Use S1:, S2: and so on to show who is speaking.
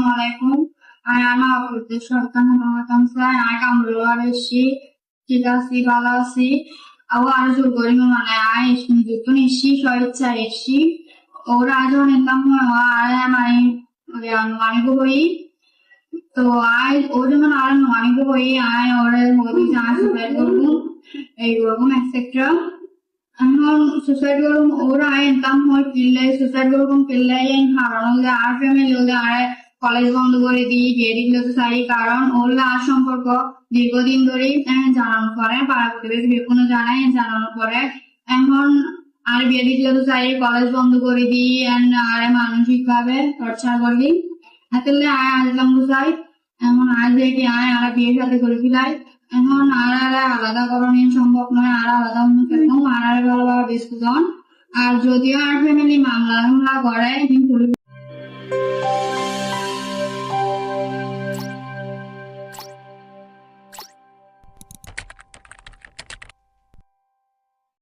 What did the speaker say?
S1: Assalamualaikum. I am a British Kansa. I am Ruarishi, Chitasi Balasi. Our Arjugori Mana, I Shinishi, Shoicha Ishi, or I don't know. I am Manigoi. So I order an Manigoi, I order Modi Chance, a room, etc. এখন suicide করুম ওরা income হয় Pillay suicide করুম পিল্লাই হারানো যে আর family ওদের আর college বন্ধ করে দিই বিয়ে দিল তো চাই কারণ ওরা আর সম্পর্ক দীর্ঘদিন ধরেই জানানোর পরে পাড়া প্রতিবেশী বিপন্ন জানায় জানানোর পরে এখন আর বিয়ে দিল তো চাই কলেজ বন্ধ করে দিই আর মানসিক ভাবে টর্চার করি আসলে আয় আসলাম চাই এখন আজ দেখি আয় আর বিয়ে সাথে করে ফেলাই এখন আর আলাদা করণীয় সম্ভব নয় আর আলাদা আর ভালোভাবে ডিসকাশন আর যদিও আর ফ্যামিলি মামলা করে কিন্তু